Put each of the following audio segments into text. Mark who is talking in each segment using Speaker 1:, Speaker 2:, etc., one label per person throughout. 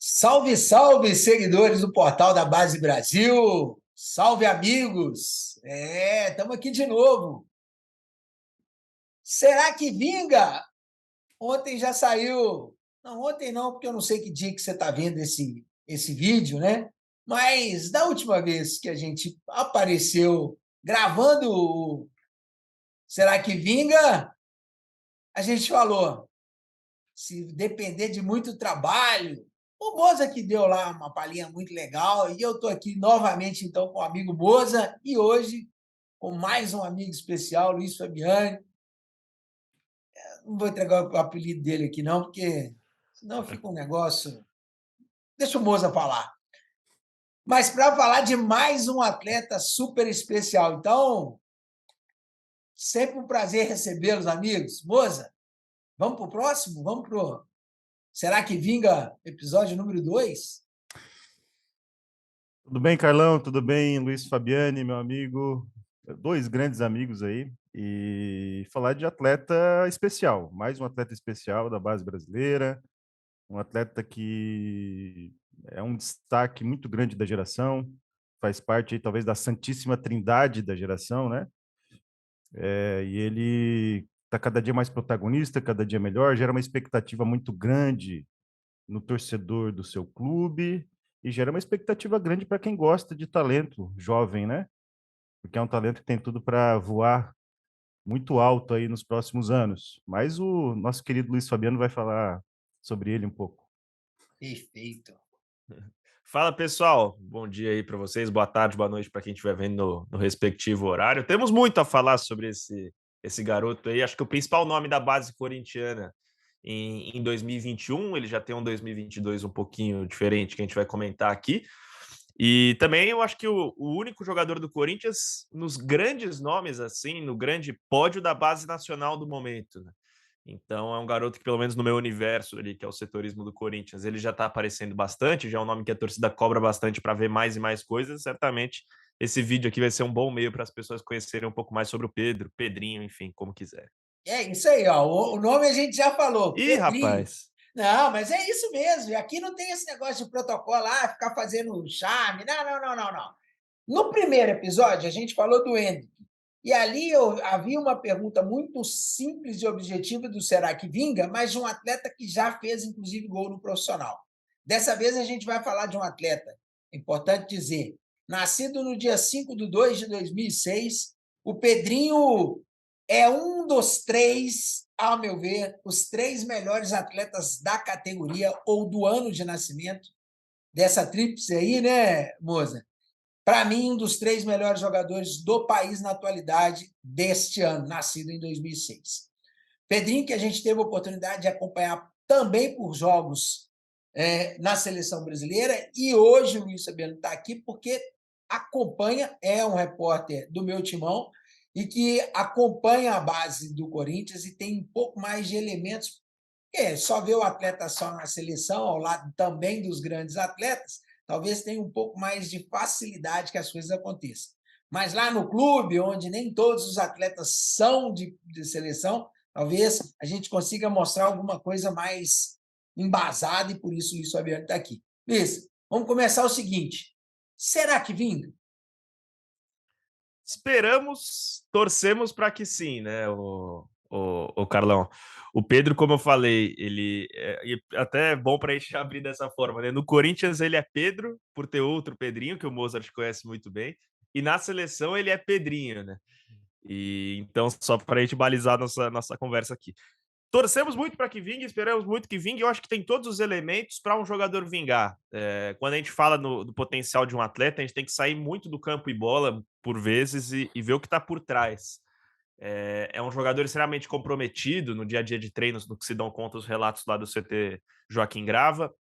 Speaker 1: Salve, salve, seguidores do Portal da Base Brasil! Salve, amigos! Estamos aqui de novo. Será que vinga? Ontem já saiu. Não, ontem não, porque eu não sei que dia que você está vendo esse vídeo, né? Mas da última vez que a gente apareceu gravando o Será que vinga? A gente falou, se depender de muito trabalho. O Moza que deu lá uma palhinha muito legal, e eu estou aqui novamente, então, com o amigo Moza, e hoje com mais um amigo especial, Luiz Fabiani. Não vou entregar o apelido dele aqui, não, porque senão fica um negócio. Deixa o Moza falar. Mas para falar de mais um atleta super especial. Então, sempre um prazer recebê-los, amigos. Moza, vamos para o próximo? Vamos para o Será que Vinga, episódio número 2?
Speaker 2: Tudo bem, Carlão? Tudo bem, Luiz Fabiani, meu amigo? Dois grandes amigos aí. E falar de atleta especial, mais um atleta especial da base brasileira, um atleta que é um destaque muito grande da geração, faz parte aí, talvez da santíssima trindade da geração, né? E ele está cada dia mais protagonista, cada dia melhor, gera uma expectativa muito grande no torcedor do seu clube e gera uma expectativa grande para quem gosta de talento jovem, né? Porque é um talento que tem tudo para voar muito alto aí nos próximos anos. Mas o nosso querido Luiz Fabiano vai falar sobre ele um pouco.
Speaker 1: Perfeito.
Speaker 3: Fala pessoal, bom dia aí para vocês, boa tarde, boa noite para quem estiver vendo no respectivo horário. Temos muito a falar sobre esse garoto aí. Acho que o principal nome da base corintiana em 2021, ele já tem um 2022 um pouquinho diferente que a gente vai comentar aqui. E também eu acho que o único jogador do Corinthians nos grandes nomes, assim, no grande pódio da base nacional do momento, né? Então é um garoto que, pelo menos no meu universo ali, que é o setorismo do Corinthians, ele já está aparecendo bastante, já é um nome que a torcida cobra bastante para ver mais e mais coisas. Certamente esse vídeo aqui vai ser um bom meio para as pessoas conhecerem um pouco mais sobre o Pedro, Pedrinho, enfim, como quiser.
Speaker 1: É isso aí, ó. O nome a gente já falou,
Speaker 3: Ih,
Speaker 1: Pedrinho.
Speaker 3: rapaz!
Speaker 1: Não, mas é isso mesmo. E aqui não tem esse negócio de protocolo, ficar fazendo charme. Não, não, não, não, não. No primeiro episódio, a gente falou do Hendrick. E ali havia uma pergunta muito simples e objetiva do Será que Vinga, mas de um atleta que já fez, inclusive, gol no profissional. Dessa vez, a gente vai falar de um atleta, é importante dizer, nascido no dia 5/2/2006, o Pedrinho é um dos três, ao meu ver, os três melhores atletas da categoria ou do ano de nascimento dessa tríplice aí, né, Moza? Para mim, um dos três melhores jogadores do país na atualidade deste ano, nascido em 2006. Pedrinho, que a gente teve a oportunidade de acompanhar também por jogos na seleção brasileira, e hoje o Luiz Fabiano está aqui porque acompanha, é um repórter do meu timão, e que acompanha a base do Corinthians e tem um pouco mais de elementos, só vê o atleta só na seleção, ao lado também dos grandes atletas, talvez tenha um pouco mais de facilidade que as coisas aconteçam. Mas lá no clube, onde nem todos os atletas são de seleção, talvez a gente consiga mostrar alguma coisa mais embasada e por isso o Luiz Fabiano está aqui. Luiz, vamos começar o seguinte. Será que vinga?
Speaker 3: Esperamos, torcemos para que sim, né, o Carlão. O Pedro, como eu falei, ele e até é bom para a gente abrir dessa forma, né? No Corinthians ele é Pedro, por ter outro Pedrinho, que o Mozart conhece muito bem, e na seleção ele é Pedrinho, né? E então, só para a gente balizar nossa conversa aqui. Torcemos muito para que vingue, esperamos muito que vingue. Eu acho que tem todos os elementos para um jogador vingar. Quando a gente fala do potencial de um atleta, a gente tem que sair muito do campo e bola, por vezes, e ver o que está por trás. É um jogador extremamente comprometido no dia a dia de treinos, do que se dão conta os relatos lá do CT Joaquim Grava.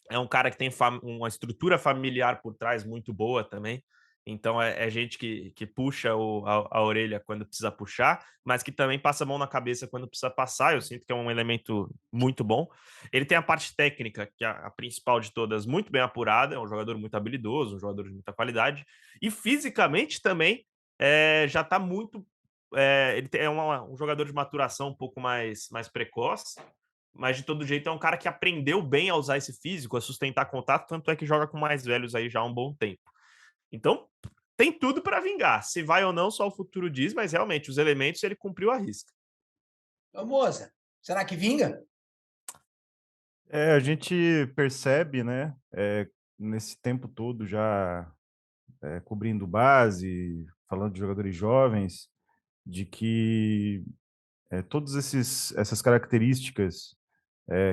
Speaker 3: É um cara que tem uma estrutura familiar por trás muito boa também. Então é gente que puxa a orelha quando precisa puxar, mas que também passa a mão na cabeça quando precisa passar. Eu sinto que é um elemento muito bom. Ele tem a parte técnica, que é a principal de todas, muito bem apurada. É um jogador muito habilidoso, um jogador de muita qualidade. E fisicamente também já está muito. Ele é um jogador de maturação um pouco mais precoce. mas de todo jeito é um cara que aprendeu bem a usar esse físico, a sustentar contato, tanto é que joga com mais velhos aí já há um bom tempo. Então, tem tudo para vingar. Se vai ou não, só o futuro diz, mas realmente os elementos ele cumpriu a risca.
Speaker 1: Ô, Moça, será que vinga?
Speaker 2: A gente percebe, né, nesse tempo todo já cobrindo base, falando de jogadores jovens, de que todas essas características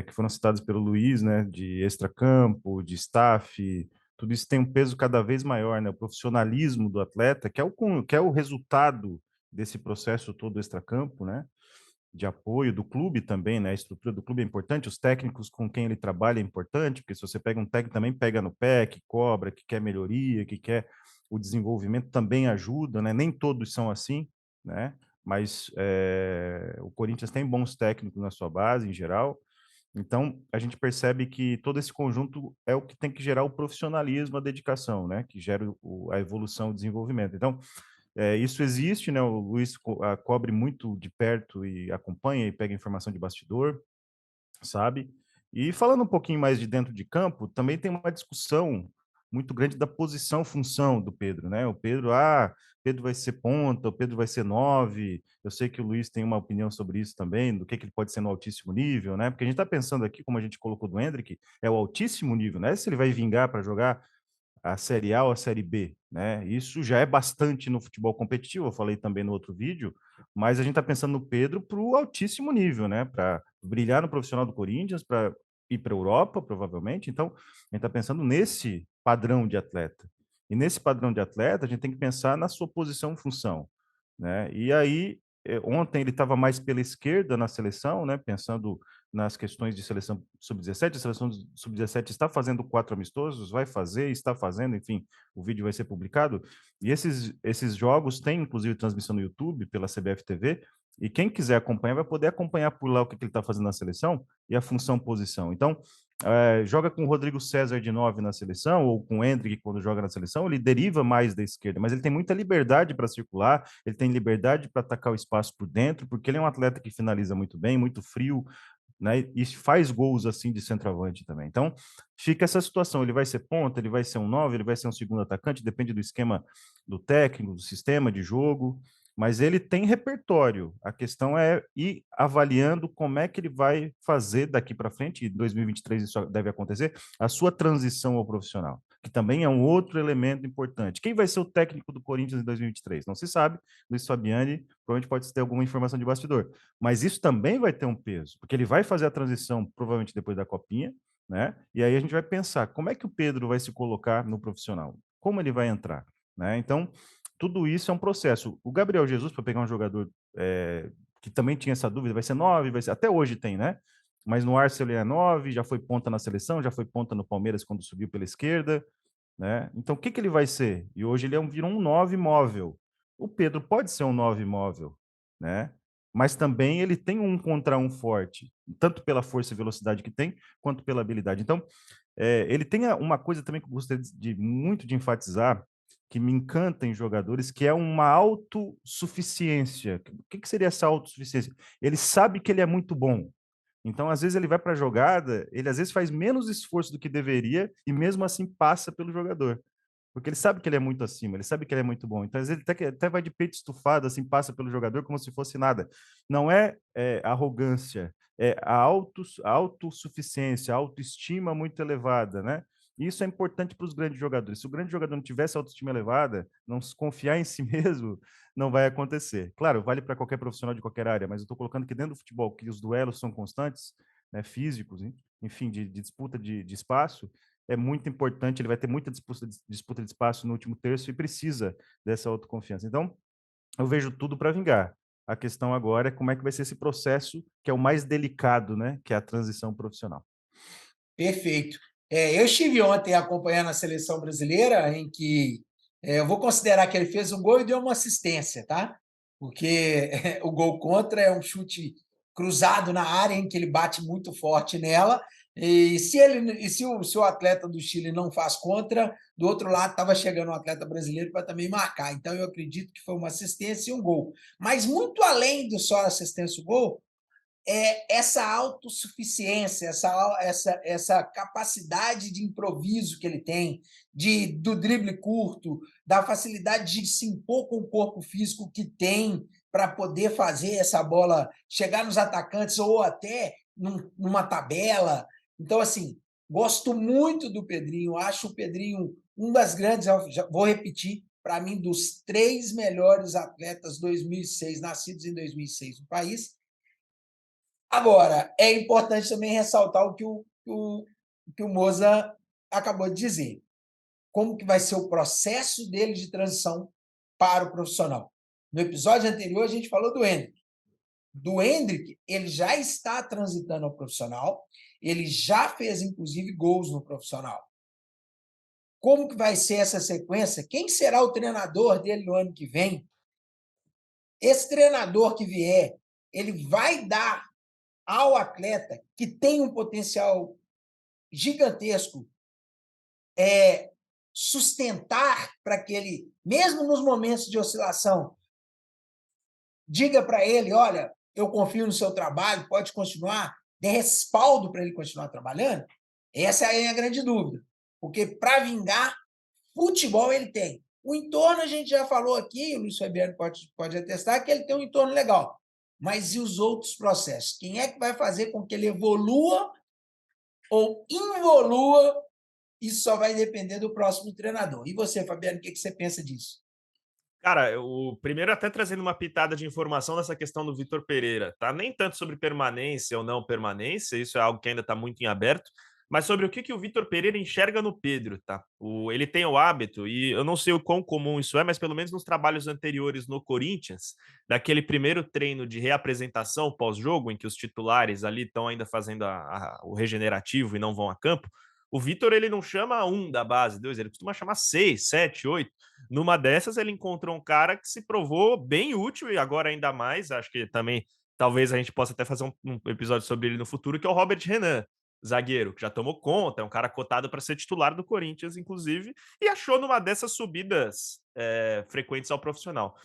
Speaker 2: que foram citadas pelo Luiz, né, de extracampo, de staff, tudo isso tem um peso cada vez maior, né, o profissionalismo do atleta, que é o resultado desse processo todo extracampo, né, de apoio do clube também, né? A estrutura do clube é importante, os técnicos com quem ele trabalha é importante, porque se você pega um técnico também pega no pé, que cobra, que quer melhoria, que quer o desenvolvimento também ajuda, né? Nem todos são assim, né? Mas o Corinthians tem bons técnicos na sua base em geral. Então, a gente percebe que todo esse conjunto é o que tem que gerar o profissionalismo, a dedicação, né? Que gera a evolução, o desenvolvimento. Então, isso existe, né? O Luiz cobre muito de perto e acompanha e pega informação de bastidor, sabe? E falando um pouquinho mais de dentro de campo, também tem uma discussão muito grande da posição, função do Pedro, né? O Pedro vai ser ponta, o Pedro vai ser 9. Eu sei que o Luiz tem uma opinião sobre isso também, do que ele pode ser no altíssimo nível, né? Porque a gente está pensando aqui, como a gente colocou do Hendrick, é o altíssimo nível, né? Se ele vai vingar para jogar a Série A ou a Série B, né? Isso já é bastante no futebol competitivo, eu falei também no outro vídeo, mas a gente está pensando no Pedro para o altíssimo nível, né? Para brilhar no profissional do Corinthians, para ir para a Europa, provavelmente. Então, a gente está pensando nesse padrão de atleta. E nesse padrão de atleta, a gente tem que pensar na sua posição e função, né? E aí, ontem ele estava mais pela esquerda na seleção, né? Pensando nas questões de seleção sub-17. A seleção sub-17 está fazendo 4 amistosos, vai fazer, está fazendo, enfim, o vídeo vai ser publicado. E esses jogos têm, inclusive, transmissão no YouTube pela CBF TV, e quem quiser acompanhar vai poder acompanhar por lá o que ele está fazendo na seleção e a função posição. Então, joga com o Rodrigo César de 9 na seleção, ou com o Hendrick quando joga na seleção, ele deriva mais da esquerda, mas ele tem muita liberdade para circular, ele tem liberdade para atacar o espaço por dentro, porque ele é um atleta que finaliza muito bem, muito frio, né? E faz gols assim de centroavante também. Então, fica essa situação: ele vai ser ponta, ele vai ser um 9, ele vai ser um segundo atacante, depende do esquema do técnico, do sistema de jogo, mas ele tem repertório. A questão é ir avaliando como é que ele vai fazer daqui para frente, e em 2023 isso deve acontecer, a sua transição ao profissional, que também é um outro elemento importante. Quem vai ser o técnico do Corinthians em 2023? Não se sabe. Luiz Fabiani provavelmente pode ter alguma informação de bastidor, mas isso também vai ter um peso, porque ele vai fazer a transição provavelmente depois da Copinha, né? E aí a gente vai pensar como é que o Pedro vai se colocar no profissional, como ele vai entrar, né? Então, tudo isso é um processo. O Gabriel Jesus, para pegar um jogador que também tinha essa dúvida, vai ser 9, vai ser, até hoje tem, né? Mas no Arsenal ele é 9, já foi ponta na seleção, já foi ponta no Palmeiras quando subiu pela esquerda, né? Então, o que ele vai ser? E hoje ele virou um 9 móvel. O Pedro pode ser um 9 móvel, né? Mas também ele tem um contra um forte, tanto pela força e velocidade que tem, quanto pela habilidade. Então, ele tem uma coisa também que eu gostaria muito de enfatizar, que me encanta em jogadores, que é uma autossuficiência. O que seria essa autossuficiência? Ele sabe que ele é muito bom, então, às vezes, ele vai para a jogada, ele às vezes faz menos esforço do que deveria e mesmo assim passa pelo jogador. Porque ele sabe que ele é muito acima, ele sabe que ele é muito bom. Então, às vezes, ele até vai de peito estufado, assim, passa pelo jogador como se fosse nada. Não é, arrogância, é a autossuficiência, a autoestima muito elevada, né? E isso é importante para os grandes jogadores. Se o grande jogador não tivesse autoestima elevada, não se confiar em si mesmo, não vai acontecer. Claro, vale para qualquer profissional de qualquer área, mas eu estou colocando que dentro do futebol, que os duelos são constantes, né, físicos, enfim, de disputa de espaço, é muito importante, ele vai ter muita disputa de espaço no último terço e precisa dessa autoconfiança. Então, eu vejo tudo para vingar. A questão agora é como é que vai ser esse processo, que é o mais delicado, né, que é a transição profissional.
Speaker 1: Perfeito. Eu estive ontem acompanhando a seleção brasileira, em que eu vou considerar que ele fez um gol e deu uma assistência, tá? Porque o gol contra é um chute cruzado na área, em que ele bate muito forte nela. E se o atleta do Chile não faz contra, do outro lado estava chegando um atleta brasileiro para também marcar. Então, eu acredito que foi uma assistência e um gol. Mas muito além do só assistência e gol, essa autossuficiência, essa capacidade de improviso que ele tem, do drible curto, da facilidade de se impor com o corpo físico que tem para poder fazer essa bola chegar nos atacantes ou até numa tabela. Então, assim, gosto muito do Pedrinho, acho o Pedrinho um das grandes, vou repetir, para mim, dos 3 melhores atletas 2006, nascidos em 2006 no país. Agora, é importante também ressaltar o que o Moza acabou de dizer. Como que vai ser o processo dele de transição para o profissional? No episódio anterior, a gente falou do Endrick. Do Endrick, ele já está transitando ao profissional, ele já fez, inclusive, gols no profissional. Como que vai ser essa sequência? Quem será o treinador dele no ano que vem? Esse treinador que vier, ele vai dar ao atleta que tem um potencial gigantesco sustentar para que ele, mesmo nos momentos de oscilação, diga para ele, olha, eu confio no seu trabalho, pode continuar, dê respaldo para ele continuar trabalhando? Essa é a grande dúvida. Porque para vingar, futebol ele tem. O entorno a gente já falou aqui, o Luiz Fabiano pode atestar que ele tem um entorno legal. Mas e os outros processos? Quem é que vai fazer com que ele evolua ou involua? Isso só vai depender do próximo treinador. E você, Fabiano, o que você pensa disso?
Speaker 3: Cara, o primeiro até trazendo uma pitada de informação nessa questão do Vitor Pereira, tá? Nem tanto sobre permanência ou não permanência, isso é algo que ainda está muito em aberto, mas sobre o que o Vitor Pereira enxerga no Pedro, tá? Ele tem o hábito, e eu não sei o quão comum isso é, mas pelo menos nos trabalhos anteriores no Corinthians, daquele primeiro treino de reapresentação pós-jogo, em que os titulares ali estão ainda fazendo o regenerativo e não vão a campo, o Vitor ele não chama um da base, dois, ele costuma chamar 6, 7, 8. Numa dessas, ele encontrou um cara que se provou bem útil e agora ainda mais. Acho que também talvez a gente possa até fazer um episódio sobre ele no futuro, que é o Robert Renan, zagueiro, que já tomou conta, é um cara cotado para ser titular do Corinthians, inclusive, e achou numa dessas subidas frequentes ao profissional.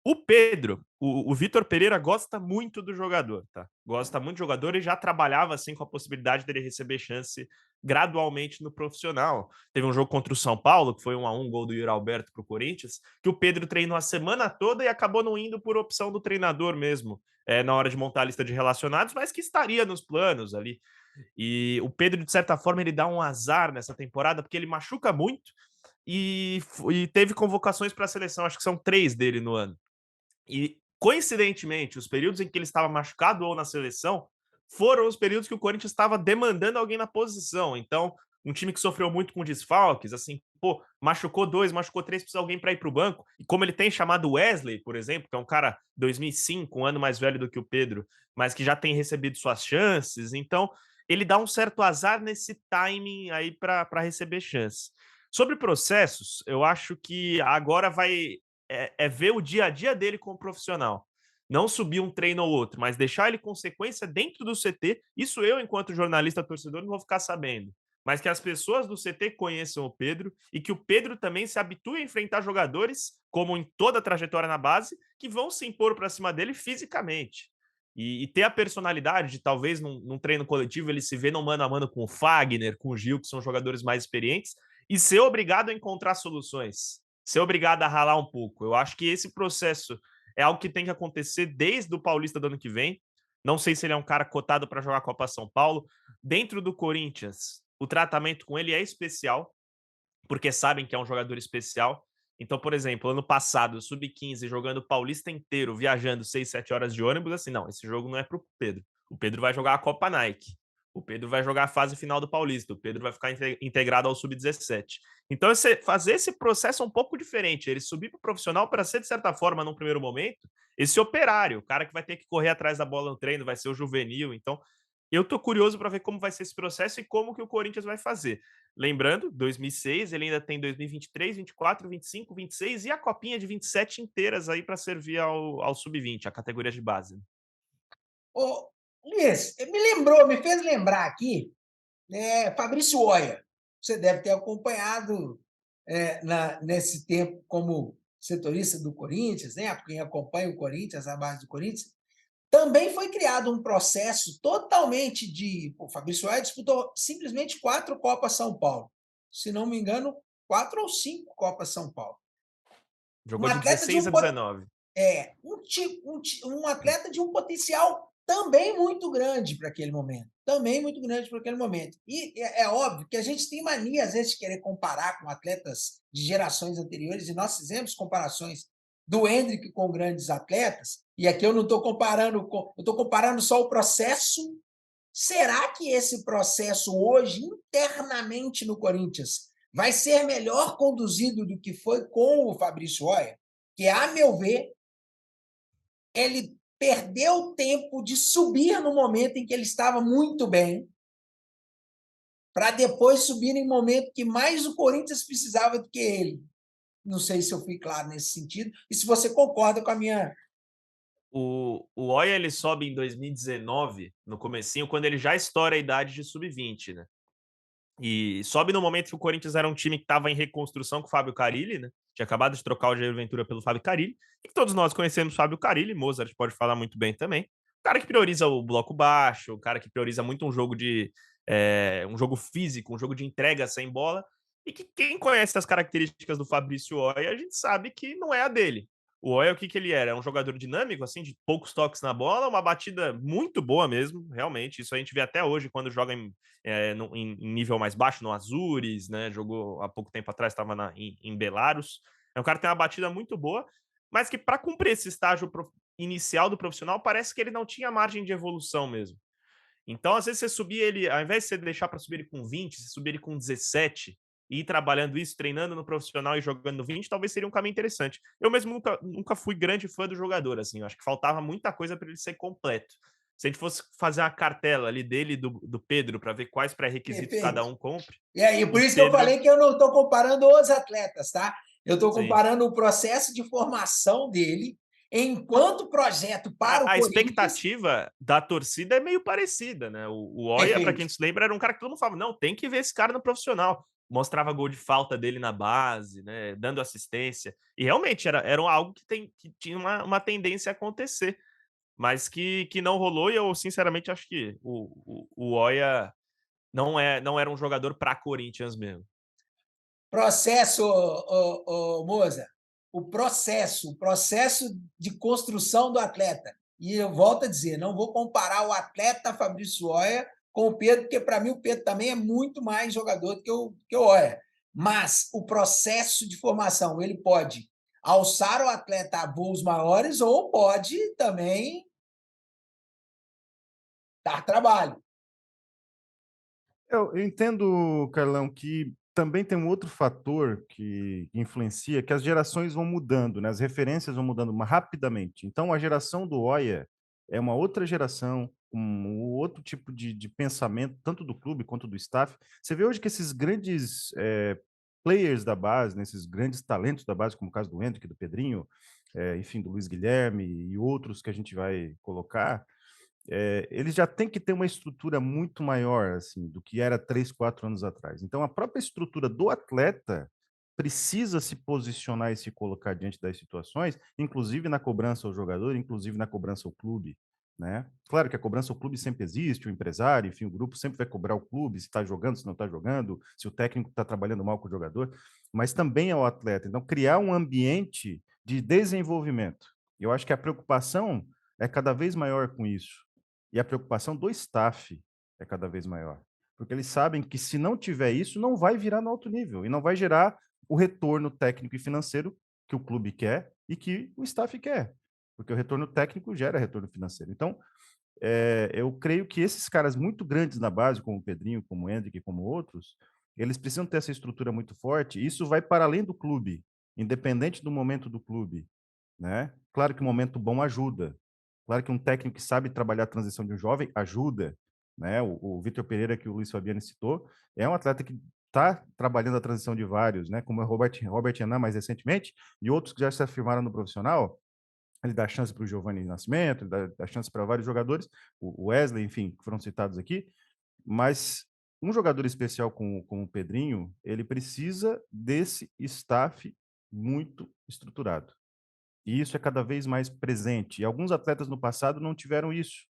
Speaker 3: O Pedro, o Vitor Pereira gosta muito do jogador, tá? Gosta muito do jogador e já trabalhava assim com a possibilidade dele receber chance gradualmente no profissional. Teve um jogo contra o São Paulo, que foi 1-1, gol do Yuri Alberto para o Corinthians, que o Pedro treinou a semana toda e acabou não indo por opção do treinador mesmo, na hora de montar a lista de relacionados, mas que estaria nos planos ali. E o Pedro, de certa forma, ele dá um azar nessa temporada, porque ele machuca muito e teve convocações para a seleção, acho que são 3 dele no ano. E, coincidentemente, os períodos em que ele estava machucado ou na seleção foram os períodos que o Corinthians estava demandando alguém na posição. Então, um time que sofreu muito com desfalques, assim, pô, machucou 2, machucou 3, precisa alguém para ir para o banco. E como ele tem chamado Wesley, por exemplo, que é um cara 2005, um ano mais velho do que o Pedro, mas que já tem recebido suas chances, então ele dá um certo azar nesse timing aí para receber chance. Sobre processos, eu acho que agora vai ver o dia a dia dele como profissional. Não subir um treino ou outro, mas deixar ele consequência dentro do CT. Isso eu, enquanto jornalista torcedor, não vou ficar sabendo. Mas que as pessoas do CT conheçam o Pedro e que o Pedro também se habitue a enfrentar jogadores, como em toda a trajetória na base, que vão se impor para cima dele fisicamente. E ter a personalidade de, talvez, num treino coletivo, ele se vê no mano a mano com o Fagner, com o Gil, que são jogadores mais experientes, e ser obrigado a encontrar soluções, ser obrigado a ralar um pouco. Eu acho que esse processo é algo que tem que acontecer desde o Paulista do ano que vem. Não sei se ele é um cara cotado para jogar a Copa São Paulo. Dentro do Corinthians, o tratamento com ele é especial, porque sabem que é um jogador especial. Então, por exemplo, ano passado, sub-15, jogando o Paulista inteiro, viajando 6, 7 horas de ônibus, assim, não, esse jogo não é pro Pedro. O Pedro vai jogar a Copa Nike. O Pedro vai jogar a fase final do Paulista. O Pedro vai ficar integrado ao sub-17. Então, fazer esse processo é um pouco diferente. Ele subir para o profissional para ser, de certa forma, num primeiro momento, esse operário, o cara que vai ter que correr atrás da bola no treino, vai ser o juvenil. Então, eu tô curioso para ver como vai ser esse processo e como que o Corinthians vai fazer. Lembrando, 2006, ele ainda tem 2023, 24, 25, 26 e a copinha de 27 inteiras aí para servir ao sub-20, a categoria de base.
Speaker 1: Ô, Luiz, me fez lembrar aqui, Fabrício Oia. Você deve ter acompanhado nesse tempo como setorista do Corinthians, né? Quem acompanha o Corinthians, a base do Corinthians. Também foi criado um processo totalmente de... O Fabrício Aia disputou simplesmente 4 Copas São Paulo. Se não me engano, 4 ou 5 Copas São Paulo. Um
Speaker 3: Jogou de
Speaker 1: atleta de
Speaker 3: 16 a 19.
Speaker 1: um atleta de um potencial também muito grande para aquele momento. Também muito grande para aquele momento. E é óbvio que a gente tem mania, às vezes, de querer comparar com atletas de gerações anteriores, e nós fizemos comparações do Hendrick com grandes atletas, e aqui eu não estou comparando, eu estou comparando só o processo. Será que esse processo hoje, internamente no Corinthians, vai ser melhor conduzido do que foi com o Fabrício Oia? Que, a meu ver, ele perdeu tempo de subir no momento em que ele estava muito bem, para depois subir em momento que mais o Corinthians precisava do que ele. Não sei se eu fui claro nesse sentido, e se você concorda com a minha...
Speaker 3: O Oia, ele sobe em 2019, no comecinho, quando ele já estoura a idade de sub-20, né? E sobe no momento que o Corinthians era um time que estava em reconstrução com o Fábio Carille, né? Tinha acabado de trocar o Jair Ventura pelo Fábio Carille, e que todos nós conhecemos o Fábio Carille, Mozart pode falar muito bem também. O cara que prioriza o bloco baixo, o cara que prioriza muito um jogo um jogo físico, um jogo de entrega sem bola, e que quem conhece as características do Fabrício Oia, a gente sabe que não é a dele. O Oia, o que ele era? É um jogador dinâmico, assim, de poucos toques na bola, uma batida muito boa mesmo, realmente. Isso a gente vê até hoje quando joga em nível mais baixo, no Azures, né? Jogou há pouco tempo atrás, estava em Belarus. É um cara que tem uma batida muito boa, mas que para cumprir esse estágio inicial do profissional, parece que ele não tinha margem de evolução mesmo. Então, às vezes, você subir ele, ao invés de você deixar para subir ele com 20, você subir ele com 17 e ir trabalhando isso, treinando no profissional e jogando no 20, talvez seria um caminho interessante. Eu mesmo nunca fui grande fã do jogador, assim, eu acho que faltava muita coisa para ele ser completo. Se a gente fosse fazer uma cartela ali dele e do Pedro para ver quais pré-requisitos cada
Speaker 1: Perfeito.
Speaker 3: um cumpre,
Speaker 1: E aí, por
Speaker 3: o
Speaker 1: isso que eu
Speaker 3: Pedro,
Speaker 1: falei que eu não estou comparando os atletas, tá? Eu estou
Speaker 3: sim.
Speaker 1: comparando o processo de formação dele enquanto projeto para o
Speaker 3: A
Speaker 1: Corinthians.
Speaker 3: expectativa da torcida é meio parecida, né? O Oia, para
Speaker 1: Perfeito.
Speaker 3: quem se lembra, era um cara que todo mundo falava, não, tem que ver esse cara no profissional. Mostrava gol de falta dele na base, né? Dando assistência. E realmente era algo que tinha uma tendência a acontecer, mas que não rolou. E eu, sinceramente, acho que o Oia não era um jogador para Corinthians mesmo.
Speaker 1: Processo, Moza, o processo de construção do atleta. E eu volto a dizer, não vou comparar o atleta Fabrício Oia com o Pedro, porque para mim o Pedro também é muito mais jogador do que o Oia. Mas o processo de formação, ele pode alçar o atleta a voos maiores ou pode também dar trabalho.
Speaker 2: Eu entendo, Carlão, que também tem um outro fator que influencia, que as gerações vão mudando, né? As referências vão mudando rapidamente. Então, a geração do Oia é uma outra geração, um outro tipo de pensamento, tanto do clube quanto do staff. Você vê hoje que esses grandes players da base, né, esses grandes talentos da base, como o caso do Hendrick, do Pedrinho, enfim, do Luiz Guilherme e outros que a gente vai colocar, eles já têm que ter uma estrutura muito maior assim do que era 3, 4 anos atrás. Então, a própria estrutura do atleta precisa se posicionar e se colocar diante das situações, inclusive na cobrança ao jogador, inclusive na cobrança ao clube, né? Claro que a cobrança ao clube sempre existe, o empresário, enfim, o grupo sempre vai cobrar o clube se está jogando, se não está jogando, se o técnico está trabalhando mal com o jogador, mas também ao atleta. Então, criar um ambiente de desenvolvimento. Eu acho que a preocupação é cada vez maior com isso. E a preocupação do staff é cada vez maior. Porque eles sabem que se não tiver isso, não vai virar no alto nível e não vai gerar o retorno técnico e financeiro que o clube quer e que o staff quer. Porque o retorno técnico gera retorno financeiro. Então, eu creio que esses caras muito grandes na base, como o Pedrinho, como o Hendrick, como outros, eles precisam ter essa estrutura muito forte. E isso vai para além do clube, independente do momento do clube, né? Claro que o momento bom ajuda. Claro que um técnico que sabe trabalhar a transição de um jovem ajuda, né? O Vitor Pereira, que o Luiz Fabiano citou, é um atleta que está trabalhando a transição de vários, né? Como o Robert Enan mais recentemente, e outros que já se afirmaram no profissional. Ele dá chance para o Giovanni Nascimento, ele dá chance para vários jogadores, o Wesley, enfim, que foram citados aqui, mas um jogador especial como o Pedrinho, ele precisa desse staff muito estruturado. E isso é cada vez mais presente. E alguns atletas no passado não tiveram isso,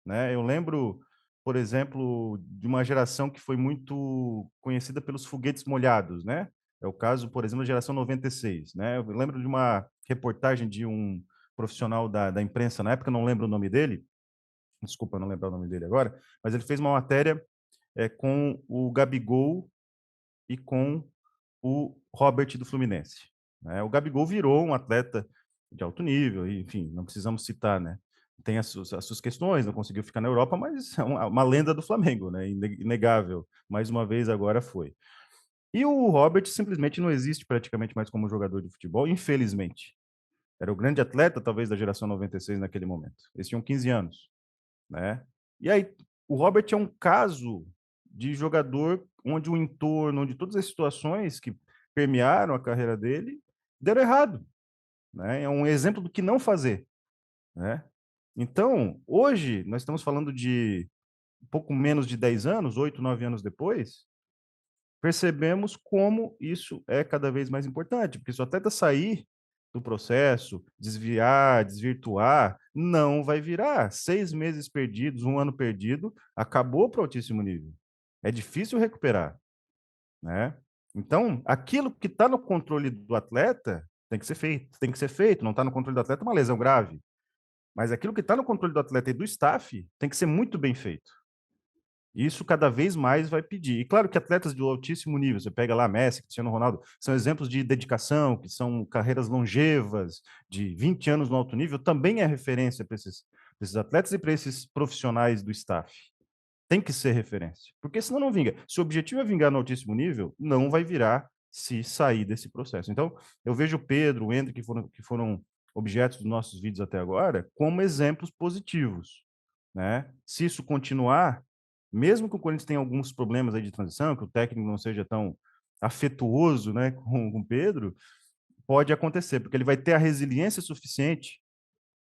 Speaker 2: né? Eu lembro, por exemplo, de uma geração que foi muito conhecida pelos foguetes molhados, né? É o caso, por exemplo, da geração 96, né? Eu lembro de uma reportagem de um profissional da imprensa, na época eu não lembro o nome dele, desculpa não lembrar o nome dele agora, mas ele fez uma matéria com o Gabigol e com o Robert do Fluminense, né? O Gabigol virou um atleta de alto nível, e, enfim, não precisamos citar, né? Tem as suas questões, não conseguiu ficar na Europa, mas é uma lenda do Flamengo, né? Inegável. Mais uma vez agora foi. E o Robert simplesmente não existe praticamente mais como jogador de futebol, infelizmente. Era o grande atleta, talvez, da geração 96 naquele momento. Eles tinham 15 anos, né? E aí, o Robert é um caso de jogador onde o entorno, onde todas as situações que permearam a carreira dele deram errado, né? É um exemplo do que não fazer, né? Então, hoje, nós estamos falando de um pouco menos de 10 anos, 8, 9 anos depois, percebemos como isso é cada vez mais importante, porque se o atleta sair do processo, desviar, desvirtuar, não vai virar. 6 meses perdidos, um ano perdido, acabou para o altíssimo nível. É difícil recuperar, né? Então, aquilo que está no controle do atleta tem que ser feito. Não está no controle do atleta, é uma lesão grave. Mas aquilo que está no controle do atleta e do staff tem que ser muito bem feito. Isso cada vez mais vai pedir. E claro que atletas de altíssimo nível, você pega lá Messi, Cristiano Ronaldo, são exemplos de dedicação, que são carreiras longevas, de 20 anos no alto nível, também é referência para esses atletas e para esses profissionais do staff. Tem que ser referência, porque senão não vinga. Se o objetivo é vingar no altíssimo nível, não vai virar se sair desse processo. Então, eu vejo o Pedro, o Hendrick, que foram objetos dos nossos vídeos até agora, como exemplos positivos, né? Se isso continuar, mesmo que o Corinthians tenha alguns problemas aí de transição, que o técnico não seja tão afetuoso, né, com o Pedro, pode acontecer, porque ele vai ter a resiliência suficiente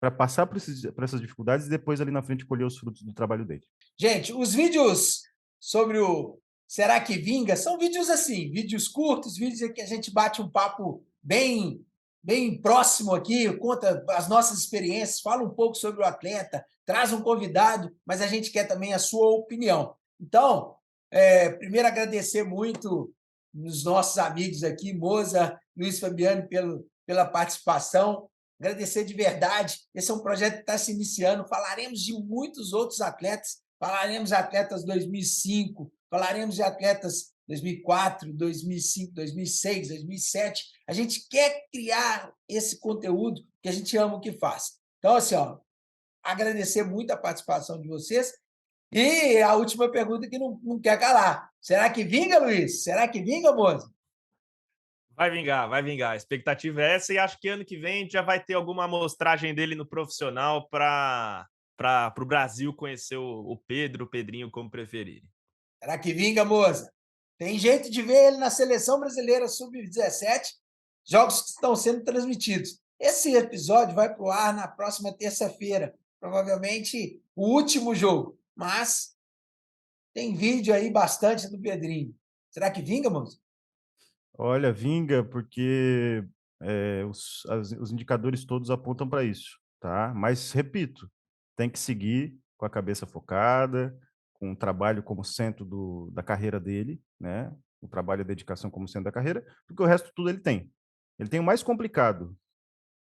Speaker 2: para passar por essas dificuldades e depois ali na frente colher os frutos do trabalho dele.
Speaker 1: Gente, os vídeos sobre o Será que Vinga são vídeos assim, vídeos curtos, vídeos em que a gente bate um papo bem próximo aqui, conta as nossas experiências, fala um pouco sobre o atleta, traz um convidado, mas a gente quer também a sua opinião. Então, primeiro agradecer muito os nossos amigos aqui, Moza, Luiz Fabiano, pela participação. Agradecer de verdade. Esse é um projeto que está se iniciando. Falaremos de muitos outros atletas. Falaremos de atletas 2005, falaremos de atletas 2004, 2005, 2006, 2007. A gente quer criar esse conteúdo que a gente ama o que faz. Então, assim, agradecer muito a participação de vocês. E a última pergunta que não quer calar. Será que vinga, Luiz? Será que vinga, moça?
Speaker 3: Vai vingar, vai vingar. A expectativa é essa e acho que ano que vem a gente já vai ter alguma amostragem dele no profissional para o Brasil conhecer o Pedro, o Pedrinho, como preferirem.
Speaker 1: Será que vinga, moça? Tem jeito de ver ele na Seleção Brasileira Sub-17, jogos que estão sendo transmitidos. Esse episódio vai para o ar na próxima terça-feira, provavelmente o último jogo, mas tem vídeo aí bastante do Pedrinho. Será que vinga, moça?
Speaker 2: Olha, vinga, porque os indicadores todos apontam para isso, tá? Mas, repito, tem que seguir com a cabeça focada, com o trabalho como centro da carreira dele, né? O trabalho e a dedicação como centro da carreira, porque o resto tudo ele tem. Ele tem o mais complicado,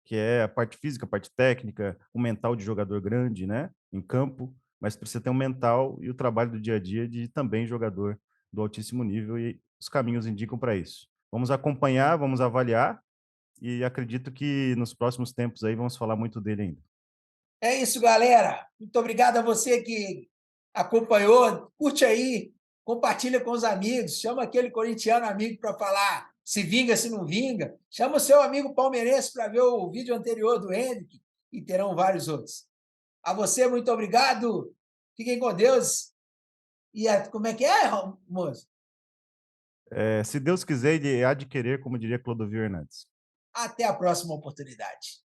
Speaker 2: que é a parte física, a parte técnica, o mental de jogador grande, né? Em campo, mas precisa ter um mental e o trabalho do dia a dia de também jogador do altíssimo nível e os caminhos indicam para isso. Vamos acompanhar, vamos avaliar e acredito que nos próximos tempos aí vamos falar muito dele ainda.
Speaker 1: É isso, galera. Muito obrigado a você que acompanhou. Curte aí, compartilha com os amigos, chama aquele corintiano amigo para falar se vinga, se não vinga. Chama o seu amigo palmeirense para ver o vídeo anterior do Henrique e terão vários outros. A você, muito obrigado. Fiquem com Deus. E como é que é, moço?
Speaker 2: Se Deus quiser, ele há de querer, como diria Clodovil Hernandes.
Speaker 1: Até a próxima oportunidade.